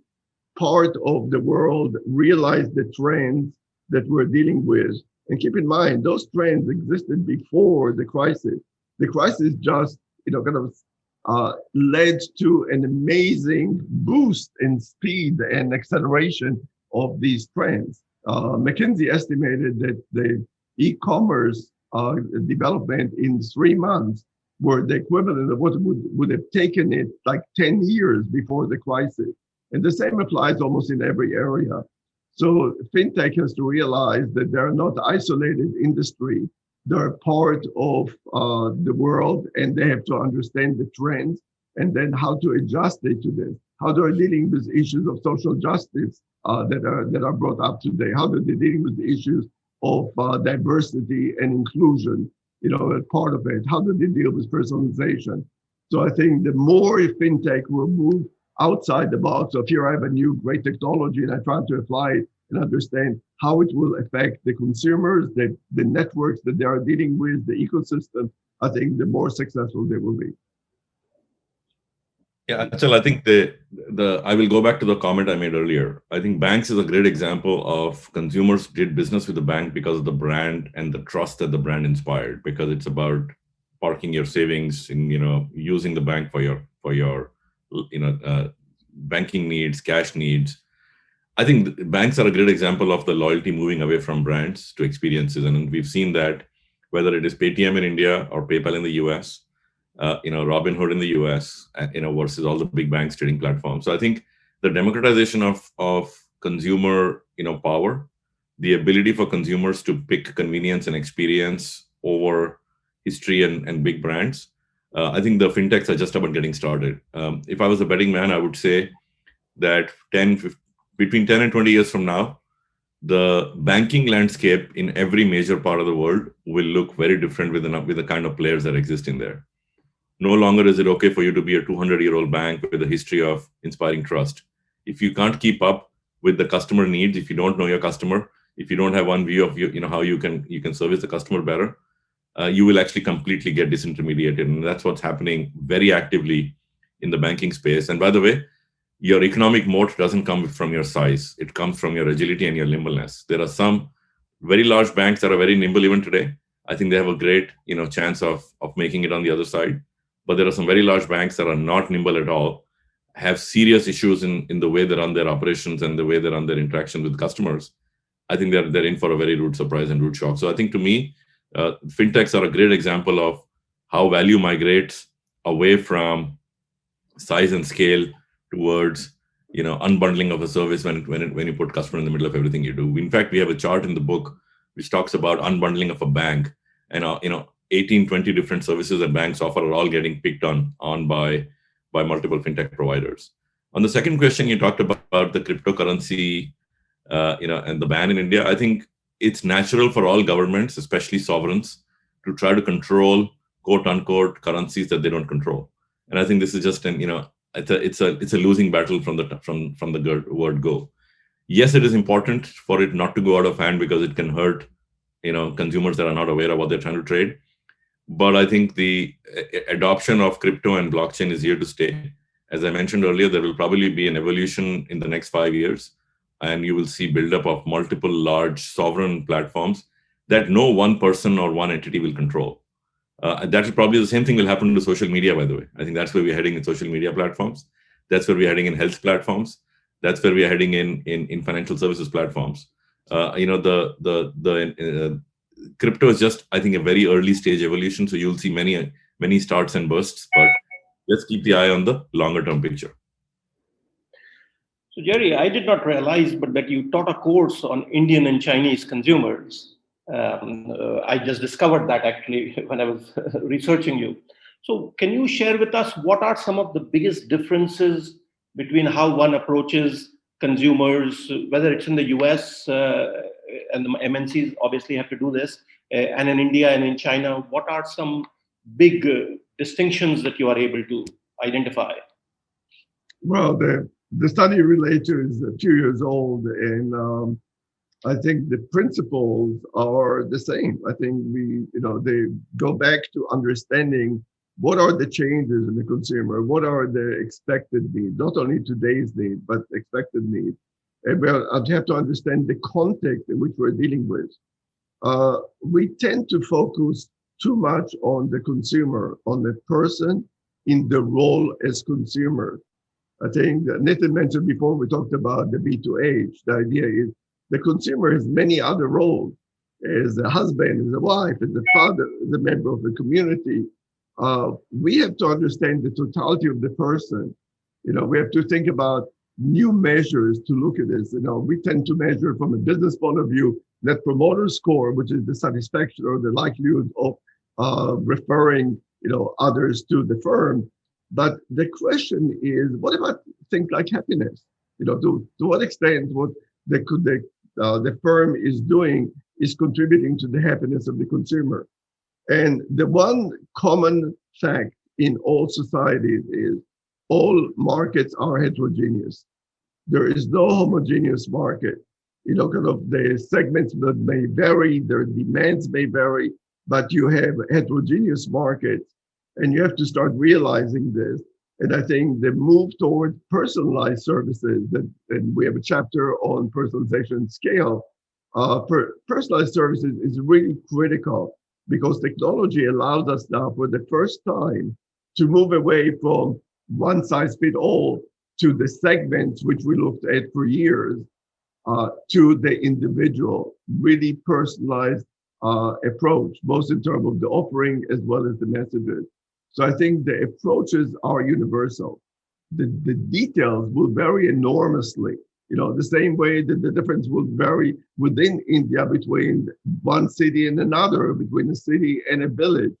part of the world, realize the trends that we're dealing with. And keep in mind, those trends existed before the crisis. The crisis just, kind of led to an amazing boost in speed and acceleration of these trends. McKinsey estimated that the e-commerce development in 3 months were the equivalent of what would have taken it like 10 years before the crisis. And the same applies almost in every area. So fintech has to realize that they're not isolated industry. They're part of the world, and they have to understand the trends and then how to adjust it to this. How they're dealing with issues of social justice that are brought up today. How they're dealing with the issues of diversity and inclusion, part of it. How do they deal with personalization? So I think the more fintech will move outside the box of here I have a new great technology and I try to apply it and understand how it will affect the consumers, the networks that they are dealing with, the ecosystem, I think the more successful they will be. Yeah, Achal, I think I will go back to the comment I made earlier. I think banks is a great example of consumers did business with the bank because of the brand and the trust that the brand inspired, because it's about parking your savings and, using the bank for your banking needs, cash needs. I think banks are a great example of the loyalty moving away from brands to experiences. And we've seen that whether it is Paytm in India or PayPal in the US, Robinhood in the US, versus all the big banks trading platforms. So I think the democratization of consumer, power, the ability for consumers to pick convenience and experience over history and big brands. I think the fintechs are just about getting started. If I was a betting man, I would say that between 10 and 20 years from now, the banking landscape in every major part of the world will look very different with the kind of players that exist in there. No longer is it okay for you to be a 200-year-old bank with a history of inspiring trust. If you can't keep up with the customer needs, if you don't know your customer, if you don't have one view of how you can service the customer better, you will actually completely get disintermediated. And that's what's happening very actively in the banking space. And by the way, your economic moat doesn't come from your size. It comes from your agility and your nimbleness. There are some very large banks that are very nimble even today. I think they have a great chance of making it on the other side. But there are some very large banks that are not nimble at all, have serious issues in the way they run their operations and the way they run their interaction with customers. I think they're in for a very rude surprise and rude shock. So I think to me, fintechs are a great example of how value migrates away from size and scale towards unbundling of a service when you put customer in the middle of everything you do. In fact, we have a chart in the book which talks about unbundling of a bank, and 18, 20 different services that banks offer are all getting picked on by multiple fintech providers. On the second question, you talked about the cryptocurrency, and the ban in India. I think it's natural for all governments, especially sovereigns, to try to control quote unquote currencies that they don't control. And I think this is just it's a losing battle from the word go. Yes, it is important for it not to go out of hand because it can hurt consumers that are not aware of what they're trying to trade. But I think the adoption of crypto and blockchain is here to stay. As I mentioned earlier, there will probably be an evolution in the next 5 years, and you will see buildup of multiple large sovereign platforms that no one person or one entity will control. That will probably the same thing will happen to social media, by the way. I think that's where we're heading in social media platforms. That's where we're heading in health platforms. That's where we're heading in financial services platforms. Crypto is just, I think, a very early stage evolution. So you'll see many starts and bursts, but let's keep the eye on the longer term picture. So Jerry, I did not realize, but that you taught a course on Indian and Chinese consumers. I just discovered that actually when I was researching you. So can you share with us what are some of the biggest differences between how one approaches consumers, whether it's in the US and the MNCs obviously have to do this, and in India and in China, what are some big distinctions that you are able to identify? Well, the study you relate to is a few years old, and I think the principles are the same. I think they go back to understanding what are the changes in the consumer, what are the expected needs, not only today's need, but expected needs. And I'd have to understand the context in which we're dealing with. We tend to focus too much on the consumer, on the person in the role as consumer. I think Nitin mentioned before, we talked about the B2H. The idea is the consumer has many other roles, as a husband, as a wife, as a father, as a member of the community. We have to understand the totality of the person. We have to think about new measures to look at this. We tend to measure from a business point of view, Net Promoter Score, which is the satisfaction or the likelihood of referring, others to the firm. But the question is, what about things like happiness? To what extent what the firm is doing is contributing to the happiness of the consumer? And the one common fact in all societies is all markets are heterogeneous. There is no homogeneous market. Kind of the segments that may vary, their demands may vary, but you have heterogeneous markets, and you have to start realizing this. And I think the move toward personalized services, and we have a chapter on personalization scale, personalized services is really critical because technology allows us now for the first time to move away from one size fits all to the segments which we looked at for years, to the individual, really personalized approach, both in terms of the offering as well as the messages. So I think the approaches are universal. The details will vary enormously. The same way that the difference will vary within India between one city and another, between a city and a village.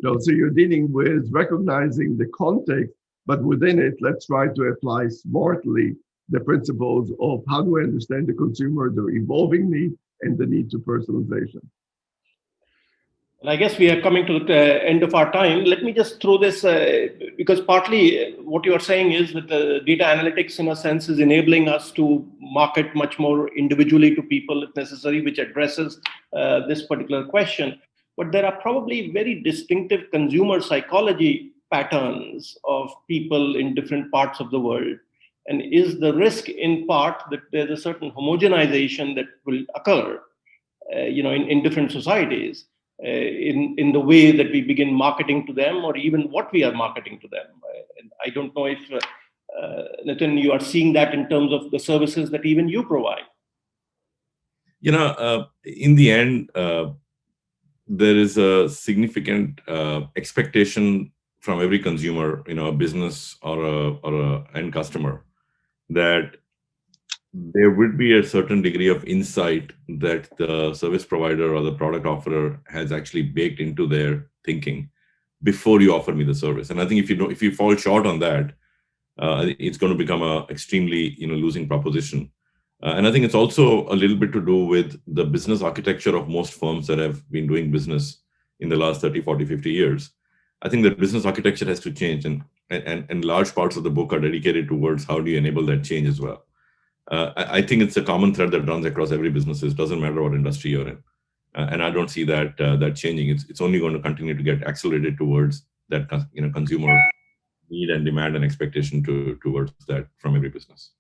So you're dealing with recognizing the context, but within it, let's try to apply smartly the principles of how do we understand the consumer, their evolving need, and the need to personalization. And I guess we are coming to the end of our time. Let me just throw this, because partly what you are saying is that the data analytics, in a sense, is enabling us to market much more individually to people if necessary, which addresses this particular question. But there are probably very distinctive consumer psychology patterns of people in different parts of the world. And is the risk in part that there's a certain homogenization that will occur, in different societies? In the way that we begin marketing to them, or even what we are marketing to them. I don't know if, Nitin, you are seeing that in terms of the services that even you provide. In the end, there is a significant expectation from every consumer, a business or a end customer, that there would be a certain degree of insight that the service provider or the product offerer has actually baked into their thinking before you offer me the service. And I think if you fall short on that, it's going to become a extremely losing proposition. And I think it's also a little bit to do with the business architecture of most firms that have been doing business in the last 30, 40, 50 years. I think the business architecture has to change, and large parts of the book are dedicated towards how do you enable that change as well. I think it's a common thread that runs across every business. It doesn't matter what industry you're in. and I don't see that changing. It's only going to continue to get accelerated towards that consumer need and demand and expectation towards that from every business.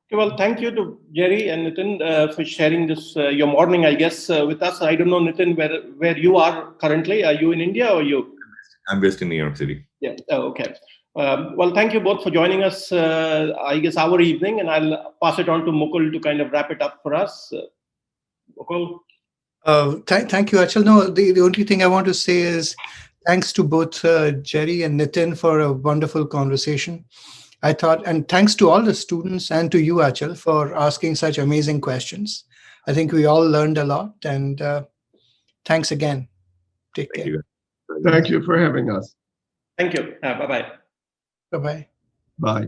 Okay, well, thank you to Jerry and Nitin for sharing this your morning, I guess, with us. I don't know, Nitin, where you are currently. Are you in India or you? I'm based in New York City. Yeah. Oh, okay. Well, thank you both for joining us. I guess our evening, and I'll pass it on to Mukul to kind of wrap it up for us. Mukul. Thank you, Achal. No, the only thing I want to say is thanks to both Jerry and Nitin for a wonderful conversation. I thought, and thanks to all the students and to you, Achal, for asking such amazing questions. I think we all learned a lot, and thanks again. Take care. Thank you for having us. Thank you. Bye-bye. Bye-bye. Bye.